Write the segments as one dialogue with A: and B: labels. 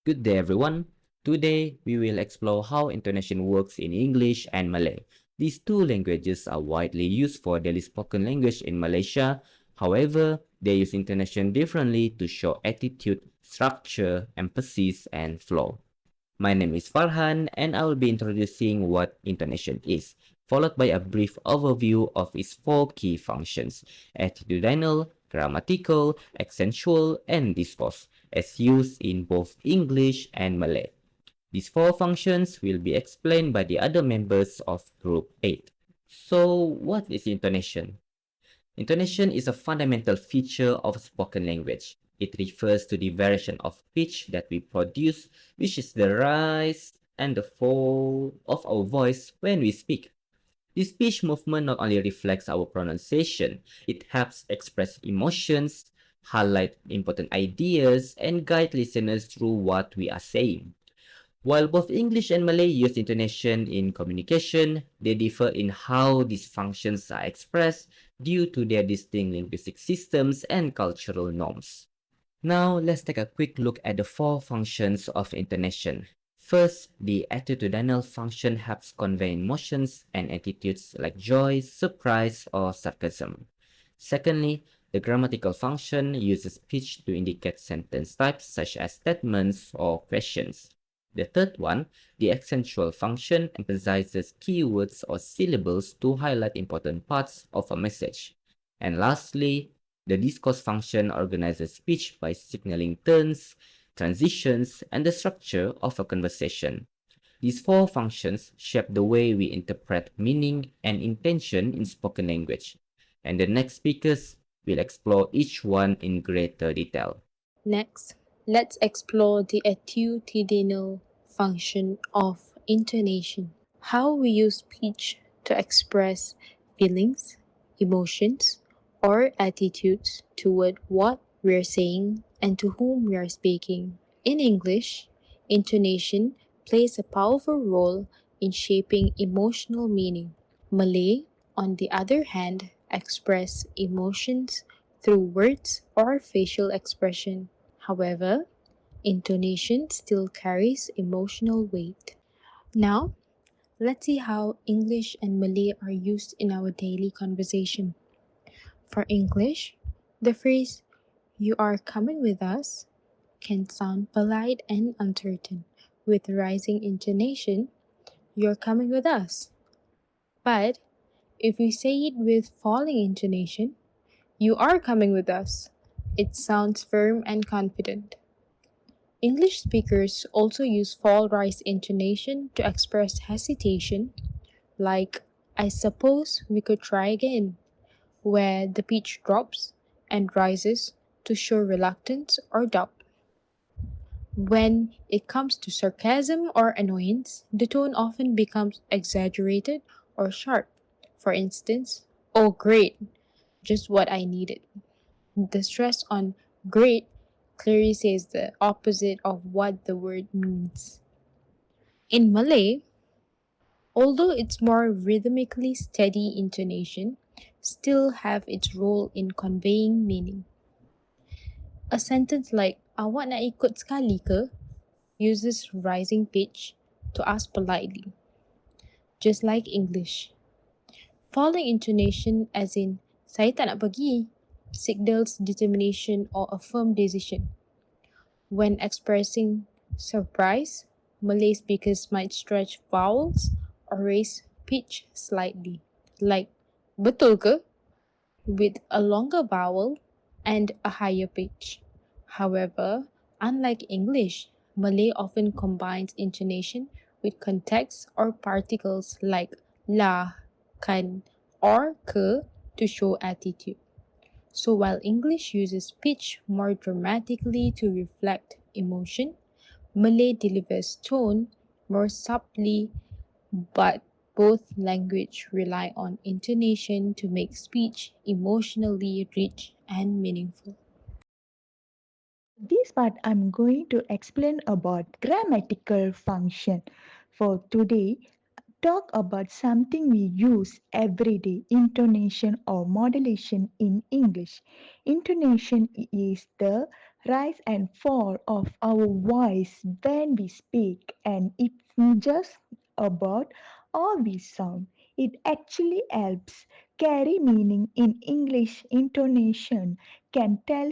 A: Good day, everyone. Today, we will explore how intonation works in English and Malay. These two languages are widely used for daily spoken language in Malaysia. However, they use intonation differently to show attitude, structure, emphasis, and flow. My name is Farhan, and I will be introducing what intonation is, followed by a brief overview of its four key functions: attitudinal, grammatical, accentual, and discourse, as used in both English and Malay. These four functions will be explained by the other members of Group 8. So, what is intonation? Intonation is a fundamental feature of spoken language. It refers to the variation of pitch that we produce, which is the rise and the fall of our voice when we speak. This speech movement not only reflects our pronunciation, it helps express emotions, highlight important ideas, and guide listeners through what we are saying. While both English and Malay use intonation in communication, they differ in how these functions are expressed due to their distinct linguistic systems and cultural norms. Now, let's take a quick look at the four functions of intonation. First, the attitudinal function helps convey emotions and attitudes like joy, surprise, or sarcasm. Secondly, the grammatical function uses pitch to indicate sentence types such as statements or questions. The third one, the accentual function, emphasizes keywords or syllables to highlight important parts of a message. And lastly, the discourse function organizes speech by signaling turns, transitions, and the structure of a conversation. These four functions shape the way we interpret meaning and intention in spoken language, and the next speakers will explore each one in greater detail.
B: Next, let's explore the attitudinal function of intonation. How we use speech to express feelings, emotions, or attitudes toward what we're saying and to whom we are speaking. In English, intonation plays a powerful role in shaping emotional meaning. Malay, on the other hand, express emotions through words or facial expression. However, intonation still carries emotional weight. Now, let's see how English and Malay are used in our daily conversation. For English, the phrase, "you are coming with us," can sound polite and uncertain. With rising intonation, "you're coming with us." But if we say it with falling intonation, "you are coming with us," it sounds firm and confident. English speakers also use fall rise intonation to express hesitation, like, "I suppose we could try again," where the pitch drops and rises to show reluctance or doubt. When it comes to sarcasm or annoyance, the tone often becomes exaggerated or sharp. For instance, "Oh, great, just what I needed." The stress on "great" clearly says the opposite of what the word means. In Malay, although its more rhythmically steady intonation still have its role in conveying meaning. A sentence like "awak nak ikut sekali ke?" uses rising pitch to ask politely, just like English. Falling intonation as in "saya tak nak pergi" signals determination or a firm decision. When expressing surprise, Malay speakers might stretch vowels or raise pitch slightly, like "betul ke?" with a longer vowel and a higher pitch. However, unlike English, Malay often combines intonation with context or particles like lah, kan, or ke to show attitude. So while English uses pitch more dramatically to reflect emotion, Malay delivers tone more subtly, but both language rely on intonation to make speech emotionally rich and meaningful.
C: This part I'm going to explain about grammatical function. For today, talk about something we use every day, intonation or modulation in English. Intonation is the rise and fall of our voice when we speak, and it's just about how we sound. It actually helps carry meaning in English. Intonation can tell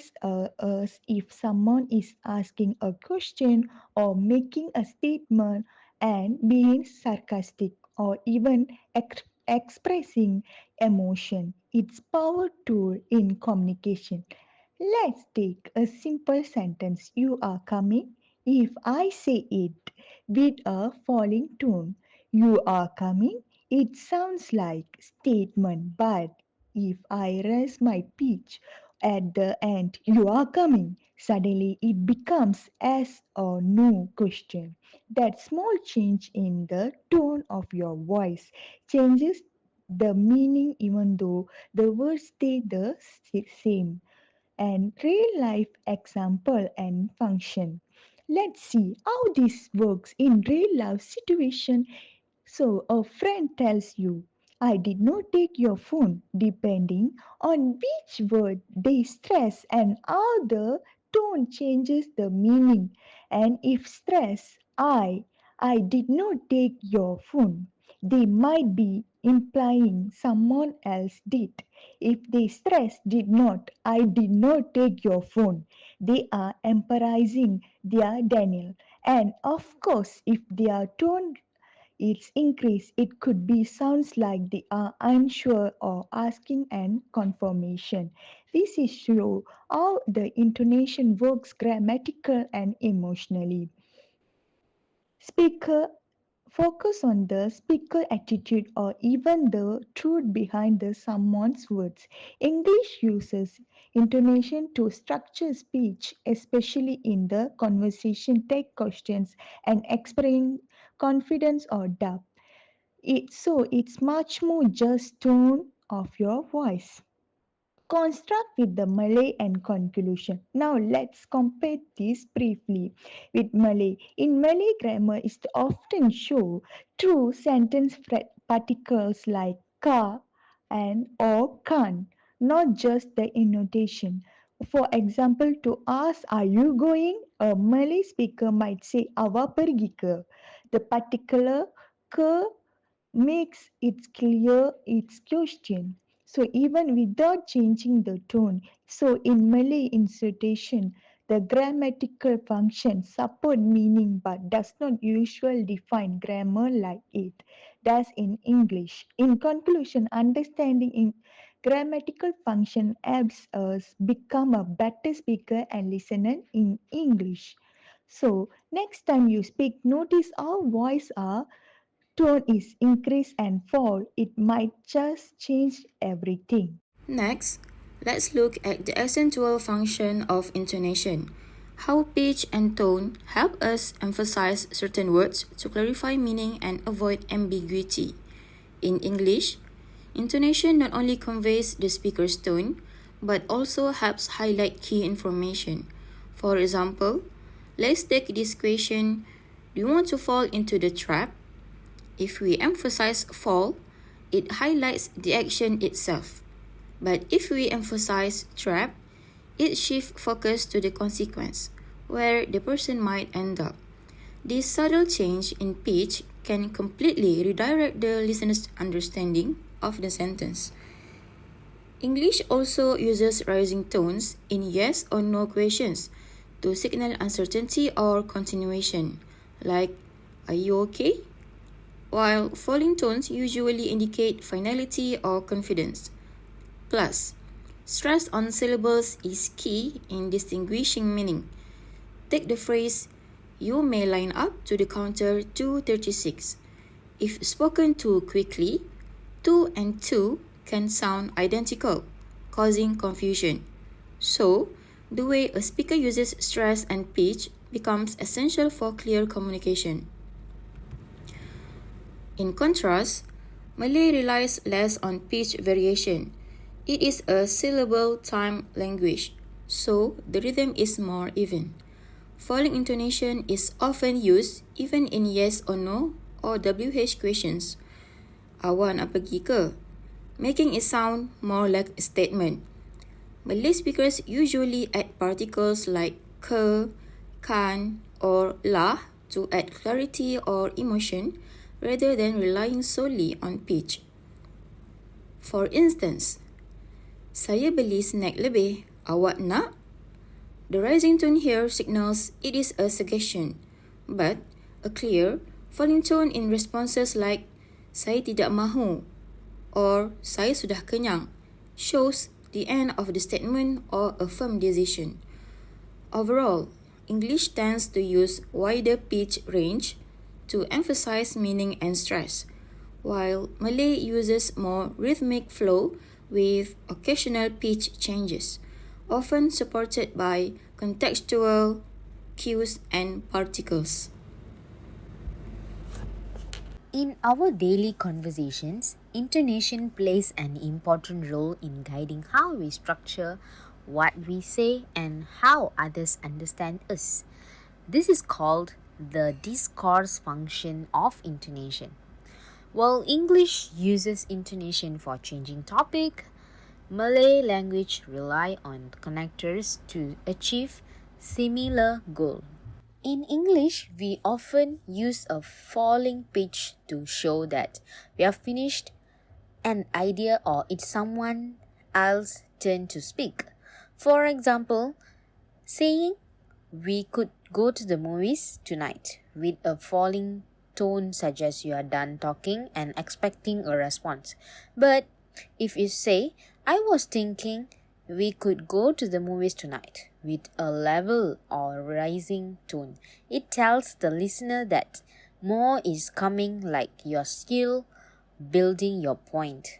C: us if someone is asking a question or making a statement and being sarcastic or even expressing emotion. It's power tool in communication. Let's take a simple sentence. You are coming. If I say it with a falling tone, you are coming, it sounds like statement, but if I raise my pitch at the end, you are coming, suddenly it becomes yes or no question. That small change in the tone of your voice changes the meaning even though the words stay the same. And real life example and function. Let's see how this works in real life situation. So a friend tells you, I did not take your phone, depending on which word they stress and how the tone changes the meaning. And if stress, I did not take your phone, they might be implying someone else did. If they stress did not, I did not take your phone, they are emphasizing their Daniel. And of course, if their tone its increase, it could be sounds like they are unsure or asking an confirmation. This is show how the intonation works grammatical and emotionally. Speaker focus on the speaker attitude or even the truth behind the someone's words. English uses intonation to structure speech, especially in the conversation, take questions, and expressing confidence or doubt. It's much more just tone of your voice. Construct with the Malay and conclusion. Now let's compare this briefly with Malay. In Malay grammar is often show true sentence particles like ka and or kan, not just the intonation. For example, to ask are you going, a Malay speaker might say awak pergi ke. The particular ke makes it clear its question. So even without changing the tone, so in Malay insertion, the grammatical function support meaning but does not usually define grammar like it does in English. In conclusion, understanding in grammatical function helps us become a better speaker and listener in English. So next time you speak, notice how voice are tone is increase and fall, it might just change everything.
D: Next, let's look at the accentual function of intonation. How pitch and tone help us emphasize certain words to clarify meaning and avoid ambiguity. In English, intonation not only conveys the speaker's tone, but also helps highlight key information. For example, let's take this question, do you want to fall into the trap? If we emphasize fall, it highlights the action itself. But if we emphasize trap, it shifts focus to the consequence, where the person might end up. This subtle change in pitch can completely redirect the listener's understanding of the sentence. English also uses rising tones in yes or no questions to signal uncertainty or continuation, like, are you okay? While falling tones usually indicate finality or confidence. Plus, stress on syllables is key in distinguishing meaning. Take the phrase, you may line up to the counter 236. If spoken too quickly, 2 and 2 can sound identical, causing confusion. So, the way a speaker uses stress and pitch becomes essential for clear communication. In contrast, Malay relies less on pitch variation. It is a syllable-time language, so the rhythm is more even. Falling intonation is often used even in yes or no or WH questions. Awak nak pergi ke? Making it sound more like a statement. Malay speakers usually add particles like ke, kan, or lah to add clarity or emotion rather than relying solely on pitch. For instance, saya beli snack lebih, awak nak? The rising tone here signals it is a suggestion, but a clear, falling tone in responses like saya tidak mahu or saya sudah kenyang shows the end of the statement or a firm decision. Overall, English tends to use wider pitch range to emphasize meaning and stress, while Malay uses more rhythmic flow with occasional pitch changes, often supported by contextual cues and particles.
E: In our daily conversations, intonation plays an important role in guiding how we structure what we say and how others understand us. This is called the discourse function of intonation. While English uses intonation for changing topic, Malay language rely on connectors to achieve similar goal. In English, we often use a falling pitch to show that we have finished an idea or it's someone else's turn to speak. For example, saying we could go to the movies tonight with a falling tone suggests you are done talking and expecting a response. But if you say, I was thinking we could go to the movies tonight with a level or rising tone, it tells the listener that more is coming, like you're still building your point.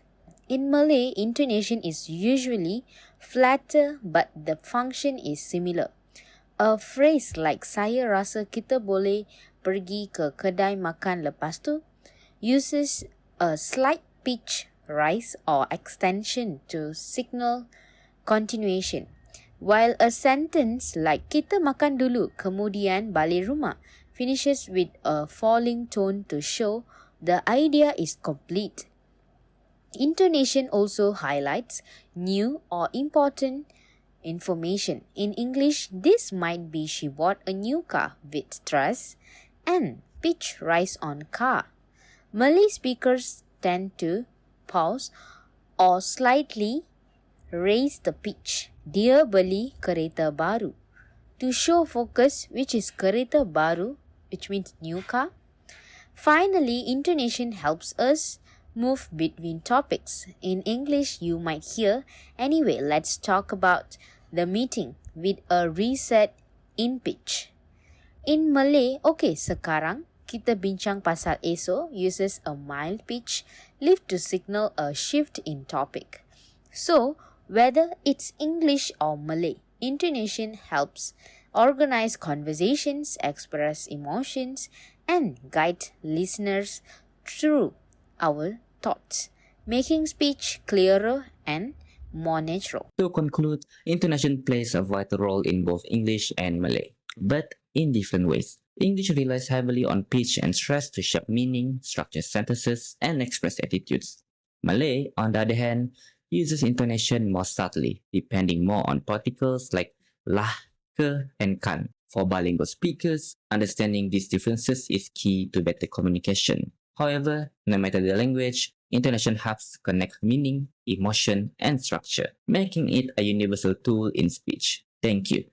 E: In Malay, intonation is usually flatter, but the function is similar. A phrase like saya rasa kita boleh pergi ke kedai makan lepas tu uses a slight pitch rise or extension to signal continuation, while a sentence like kita makan dulu kemudian balik rumah finishes with a falling tone to show the idea is complete. Intonation also highlights new or important information. In English, this might be she bought a new car with stress and pitch rise on car. Malay speakers tend to pause or slightly raise the pitch. Dia beli kereta baru to show focus, which is kereta baru, which means new car. Finally, intonation helps us move between topics. In English, you might hear, anyway, let's talk about the meeting with a reset in pitch. In Malay, okay, sekarang kita bincang pasal esok uses a mild pitch lift to signal a shift in topic. So, whether it's English or Malay, intonation helps organize conversations, express emotions, and guide listeners through our thoughts, making speech clearer and more natural.
A: To conclude, intonation plays a vital role in both English and Malay, but in different ways. English relies heavily on pitch and stress to shape meaning, structure sentences, and express attitudes. Malay, on the other hand, uses intonation more subtly, depending more on particles like lah, ke, and kan. For bilingual speakers, understanding these differences is key to better communication. However, no matter the language, intonation helps connect meaning, emotion, and structure, making it a universal tool in speech. Thank you.